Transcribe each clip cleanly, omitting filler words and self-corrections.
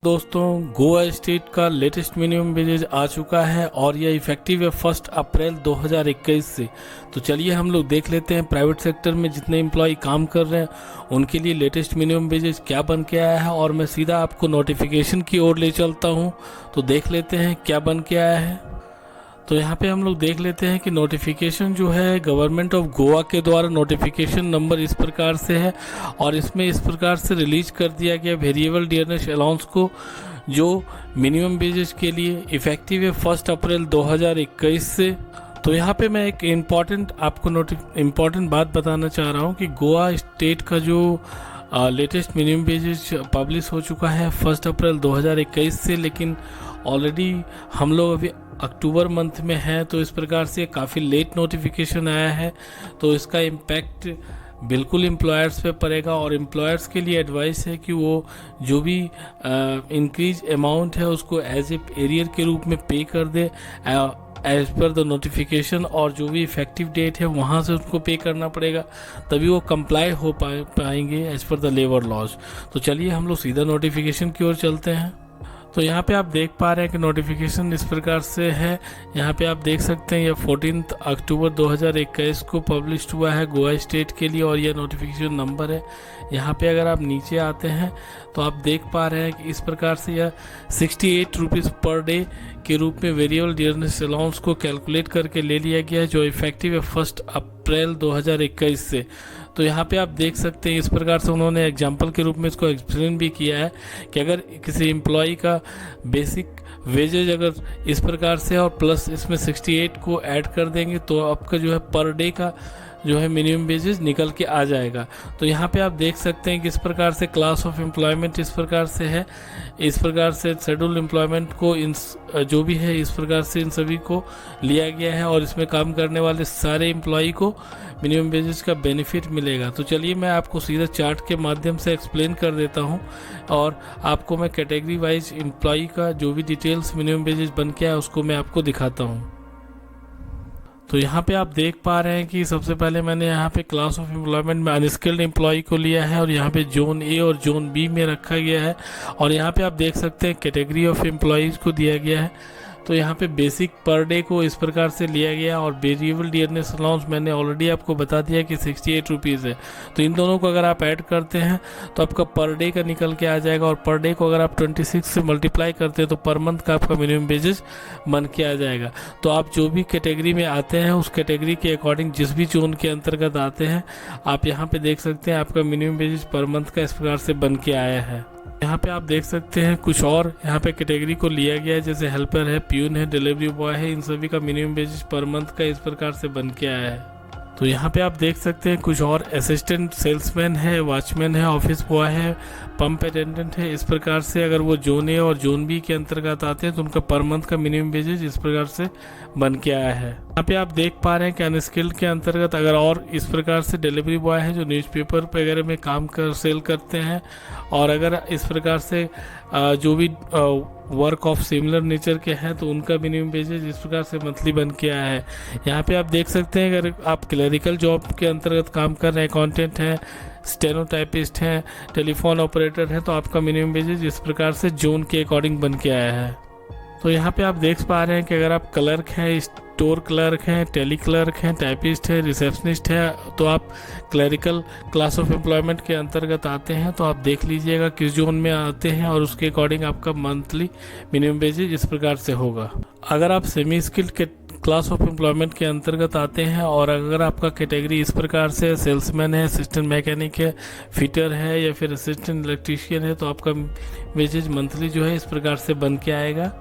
दोस्तों, गोवा स्टेट का latest minimum wages आ चुका है और यह इफेक्टिव है 1 अप्रैल 2021 से। तो चलिए हम लोग देख लेते हैं प्राइवेट सेक्टर में जितने एम्प्लॉय काम कर रहे हैं उनके लिए लेटेस्ट मिनिमम वेजेज क्या बन के आया है, और मैं सीधा आपको नोटिफिकेशन की ओर ले चलता हूं। तो देख लेते हैं क्या बन के आया है। तो यहाँ पे हम लोग देख लेते हैं कि नोटिफिकेशन जो है गवर्नमेंट ऑफ गोवा के द्वारा नोटिफिकेशन नंबर इस प्रकार से है, और इसमें इस प्रकार से रिलीज कर दिया गया वेरिएबल डियरनेस अलाउंस को, जो मिनिमम वेजेस के लिए इफेक्टिव है 1 अप्रैल 2021 से। तो यहाँ पे मैं एक इम्पॉर्टेंट बात बताना चाह रहा हूँ कि गोवा स्टेट का जो लेटेस्ट मिनिमम वेजेस पब्लिश हो चुका है 1 अप्रैल 2021 से, लेकिन ऑलरेडी हम लोग अभी अक्टूबर मंथ में है, तो इस प्रकार से काफ़ी लेट नोटिफिकेशन आया है। तो इसका इम्पैक्ट बिल्कुल एम्प्लॉयर्स पे पड़ेगा, और एम्प्लॉयर्स के लिए एडवाइस है कि वो जो भी इंक्रीज अमाउंट है उसको एज ए एरियर के रूप में पे कर दे एज पर द नोटिफिकेशन, और जो भी इफेक्टिव डेट है वहाँ से उनको पे करना पड़ेगा, तभी वो कंप्लाई हो पाएंगे as per the labour laws. तो चलिए हम लोग सीधा नोटिफिकेशन की ओर चलते हैं। तो यहाँ पे आप देख पा रहे हैं कि नोटिफिकेशन इस प्रकार से है। यहाँ पे आप देख सकते हैं यह 14 अक्टूबर 2021 को पब्लिश हुआ है गोवा स्टेट के लिए, और यह नोटिफिकेशन नंबर है। यहाँ पे अगर आप नीचे आते हैं तो आप देख पा रहे हैं कि इस प्रकार से यह 68 रुपीज़ पर डे के रूप में वेरिएबल डियरनेस अलाउंस को कैलकुलेट करके ले लिया गया है, जो इफेक्टिव है 1 अप्रैल 2021 से। तो यहाँ पे आप देख सकते हैं इस प्रकार से उन्होंने एग्जाम्पल के रूप में इसको एक्सप्लेन भी किया है कि अगर किसी एम्प्लॉय का बेसिक वेजेज अगर इस प्रकार से और प्लस इसमें 68 को ऐड कर देंगे तो आपका जो है पर डे का जो है मिनिमम वेजेस निकल के आ जाएगा। तो यहाँ पे आप देख सकते हैं कि इस प्रकार से क्लास ऑफ एम्प्लॉयमेंट इस प्रकार से है, इस प्रकार से शेड्यूल एम्प्लॉयमेंट को इन जो भी है इस प्रकार से इन सभी को लिया गया है, और इसमें काम करने वाले सारे एम्प्लॉय को मिनिमम वेजेस का बेनिफिट मिलेगा। तो चलिए मैं आपको सीधा चार्ट के माध्यम से एक्सप्लेन कर देता हूँ, और आपको मैं कैटेगरी वाइज एम्प्लॉय का जो भी डिटेल्स मिनिमम वेजेस बन के आया उसको मैं आपको दिखाता हूँ। तो यहाँ पे आप देख पा रहे हैं कि सबसे पहले मैंने यहाँ पे क्लास ऑफ एम्प्लॉयमेंट में अनस्किल्ड एम्प्लॉय को लिया है, और यहाँ पे जोन ए और जोन बी में रखा गया है, और यहाँ पे आप देख सकते हैं कैटेगरी ऑफ एम्प्लॉयज़ को दिया गया है। तो यहाँ पे बेसिक पर डे को इस प्रकार से लिया गया, और वेरिएबल डियरनेस अलाउंस मैंने ऑलरेडी आपको बता दिया कि 68 रुपीज़ है। तो इन दोनों को अगर आप ऐड करते हैं तो आपका पर डे का निकल के आ जाएगा, और पर डे को अगर आप 26 से मल्टीप्लाई करते हैं तो पर मंथ का आपका मिनिमम वेजेस बन के आ जाएगा। तो आप जो भी कैटेगरी में आते हैं उस कैटेगरी के अकॉर्डिंग जिस भी जोन के अंतर्गत आते हैं आप यहाँ पे देख सकते हैं आपका मिनिमम वेजेस पर मंथ का इस प्रकार से बन के आया है। यहाँ पे आप देख सकते हैं कुछ और यहाँ पे कैटेगरी को लिया गया है, जैसे हेल्पर है, प्यून है, डिलीवरी बॉय है, इन सभी का मिनिमम वेजेस पर मंथ का इस प्रकार से बन के आया है। तो यहाँ पे आप देख सकते हैं कुछ और असिस्टेंट सेल्समैन है, वॉचमैन है, ऑफिस बॉय है, पंप अटेंडेंट है। इस प्रकार से अगर वो जोन ए और जोन बी के अंतर्गत आते हैं तो उनका पर मंथ का मिनिमम वेजेस इस प्रकार से बन के आया है। यहाँ पे आप देख पा रहे हैं कि अनस्किल्ड के अंतर्गत अगर और इस प्रकार से डिलीवरी बॉय है जो न्यूज़पेपर वगैरह में काम कर सेल करते हैं, और अगर इस प्रकार से जो भी वर्क ऑफ सिमिलर नेचर के हैं तो उनका मिनिमम वेजेस इस प्रकार से मंथली बन के आया है। यहाँ पे आप देख सकते हैं अगर आप क्लरिकल जॉब के अंतर्गत काम कर रहे हैं, अकाउंटेंट हैं, स्टेनोटाइपिस्ट हैं, टेलीफोन ऑपरेटर हैं, तो आपका मिनिमम वेजेस इस प्रकार से जोन के अकॉर्डिंग बन के आया है। तो यहाँ पे आप देख पा रहे हैं कि अगर आप क्लर्क हैं, स्टोर क्लर्क हैं, टेली क्लर्क हैं, टाइपिस्ट है, रिसेप्शनिस्ट है, तो आप क्लरिकल क्लास ऑफ एम्प्लॉयमेंट के अंतर्गत आते हैं। तो आप देख लीजिएगा किस जोन में आते हैं और उसके अकॉर्डिंग आपका मंथली मिनिमम वेजेस इस प्रकार से होगा। अगर आप सेमी स्किल्ड के क्लास ऑफ एम्प्लॉयमेंट के अंतर्गत आते हैं, और अगर आपका कैटेगरी इस प्रकार से सेल्समैन है, असिस्टेंट मैकेनिक है, फिटर है, या फिर असिस्टेंट इलेक्ट्रीशियन है, तो आपका वेजेस मंथली जो है इस प्रकार से बन के आएगा।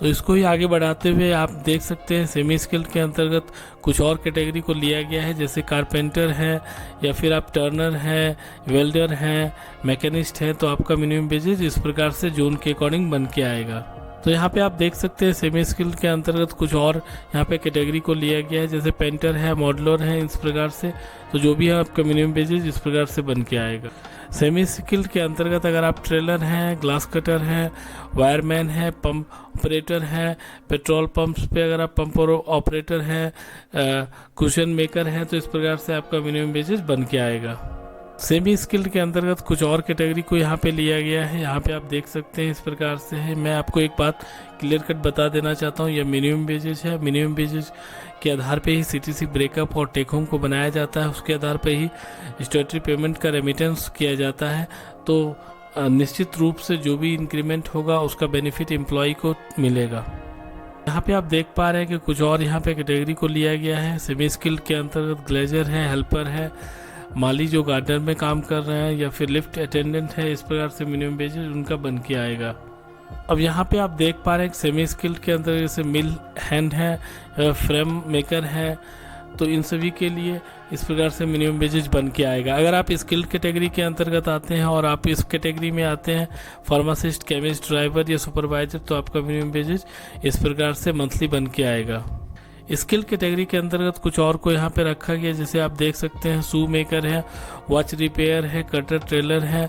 तो इसको ही आगे बढ़ाते हुए आप देख सकते हैं सेमी स्किल्ड के अंतर्गत कुछ और कैटेगरी को लिया गया है, जैसे कारपेंटर है, या फिर आप टर्नर हैं, वेल्डर हैं, मैकेनिस्ट हैं, तो आपका मिनिमम वेजेस इस प्रकार से जोन के अकॉर्डिंग बन के आएगा। तो यहाँ पे आप देख सकते हैं सेमी स्किल्ड के अंतर्गत कुछ और यहाँ पे कैटेगरी को लिया गया है, जैसे पेंटर है, मॉडलर है, इस प्रकार से। तो जो भी है आपका मिनिमम वेजेस इस प्रकार से बन के आएगा। सेमी स्किल्ड के अंतर्गत अगर आप ट्रेलर हैं, ग्लास कटर हैं, वायरमैन है, पंप ऑपरेटर हैं, पेट्रोल पंप्स पे अगर आप पंप ऑपरेटर हैं, कुशन मेकर हैं, तो इस प्रकार से आपका मिनिमम वेजेस बन के आएगा। सेमी स्किल्ड के अंतर्गत कुछ और कैटेगरी को यहाँ पे लिया गया है। यहाँ पे आप देख सकते हैं इस प्रकार से है। मैं आपको एक बात क्लियर कट बता देना चाहता हूँ, यह मिनिमम वेजेज है। मिनिमम वेजेज के आधार पे ही सीटीसी ब्रेकअप और टेक होम को बनाया जाता है, उसके आधार पे ही स्टैट्यूटरी पेमेंट का रेमिटेंस किया जाता है। तो निश्चित रूप से जो भी इंक्रीमेंट होगा उसका बेनिफिट एम्प्लॉय को मिलेगा। यहाँ पे आप देख पा रहे हैं कि कुछ और यहाँ पे कैटेगरी को लिया गया है। सेमी स्किल्ड के अंतर्गत ग्लेजर है, हेल्पर है, माली जो गार्डनर में काम कर रहे हैं, या फिर लिफ्ट अटेंडेंट है। इस प्रकार से मिनिमम वेजेज उनका बन के आएगा। अब यहाँ पे आप देख पा रहे हैं सेमी स्किल्ड के अंदर जैसे मिल हैंड है, फ्रेम मेकर है, तो इन सभी के लिए इस प्रकार से मिनिमम वेजेज बन के आएगा। अगर आप स्किल्ड कैटेगरी के अंतर्गत आते हैं और आप इस कैटेगरी में आते हैं फार्मासिस्ट, केमिस्ट, ड्राइवर या सुपरवाइजर, तो आपका मिनिमम वेजेज इस प्रकार से मंथली बन के आएगा। स्किल कैटेगरी के अंतर्गत कुछ और को यहाँ पे रखा गया, जैसे आप देख सकते हैं शू मेकर है, वॉच रिपेयर है, कटर ट्रेलर है,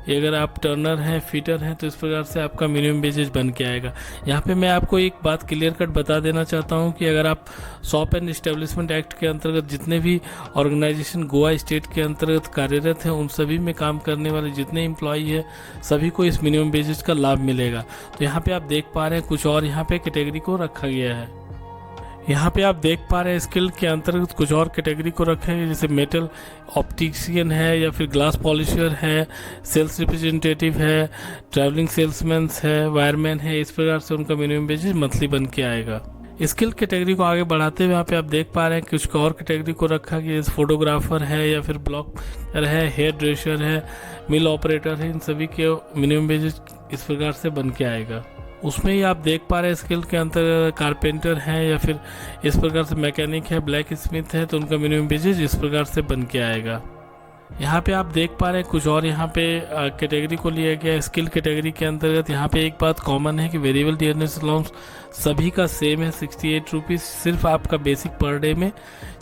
अगर आप टर्नर हैं, फिटर हैं, तो इस प्रकार से आपका मिनिमम वेजेज बन के आएगा। यहाँ पे मैं आपको एक बात क्लियर कट बता देना चाहता हूँ कि अगर आप शॉप एंड इस्टेब्लिशमेंट एक्ट के अंतर्गत जितने भी ऑर्गेनाइजेशन गोवा स्टेट के अंतर्गत कार्यरत हैं, उन सभी में काम करने वाले जितने एम्प्लॉई हैं सभी को इस मिनिमम वेजेज का लाभ मिलेगा। तो यहाँ पे आप देख पा रहे हैं कुछ और यहाँ पे कैटेगरी को रखा गया है। यहाँ पे आप देख पा रहे हैं स्किल के अंतर्गत कुछ और कैटेगरी को रखा है, जैसे मेटल ऑप्टिशियन है, या फिर ग्लास पॉलिशर है, सेल्स रिप्रेजेंटेटिव है, ट्रैवलिंग सेल्समैन है, वायरमैन है। इस प्रकार से उनका मिनिमम वेजेज मंथली बन के आएगा। स्किल कैटेगरी को आगे बढ़ाते हुए यहाँ पे आप देख पा रहे हैं कुछ और कैटेगरी को रखा गया, जैसे फोटोग्राफर है, या फिर ब्लॉगर है, हेयर ड्रेसर है, मिल ऑपरेटर है। इन सभी के मिनिमम वेजेज इस प्रकार से बन के आएगा। उसमें ही आप देख पा रहे हैं स्किल के अंतर कारपेंटर है, या फिर इस प्रकार से मैकेनिक है, ब्लैक स्मिथ है, तो उनका मिनिमम वेजेज इस प्रकार से बन के आएगा। यहाँ पे आप देख पा रहे हैं कुछ और यहाँ पे कैटेगरी को लिया गया स्किल कैटेगरी के अंतर्गत। यहाँ पे एक बात कॉमन है कि वेरिएबल डियरनेस अलाउंस सभी का सेम है 68 रुपीज़, सिर्फ आपका बेसिक पर डे में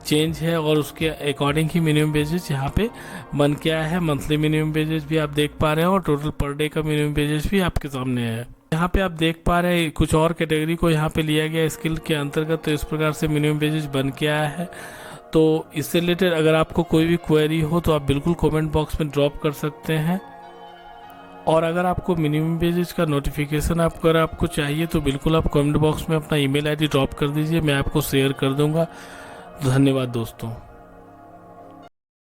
चेंज है और उसके अकॉर्डिंग ही मिनिमम वेजेज यहाँ पे बन के आया है। मंथली मिनिमम वेजेज भी आप देख पा रहे हैं और टोटल पर डे का मिनिमम वेजेज भी आपके सामने है। यहाँ पे आप देख पा रहे हैं कुछ और कैटेगरी को यहाँ पे लिया गया स्किल के अंतर्गत, तो इस प्रकार से मिनिमम वेजेज बन के आया है। तो इससे रिलेटेड अगर आपको कोई भी क्वेरी हो तो आप बिल्कुल कमेंट बॉक्स में ड्रॉप कर सकते हैं, और अगर आपको मिनिमम वेजेज का नोटिफिकेशन अगर आपको चाहिए तो बिल्कुल आप कमेंट बॉक्स में अपना ईमेल आईडी ड्रॉप कर दीजिए, मैं आपको शेयर कर दूंगा। धन्यवाद दोस्तों।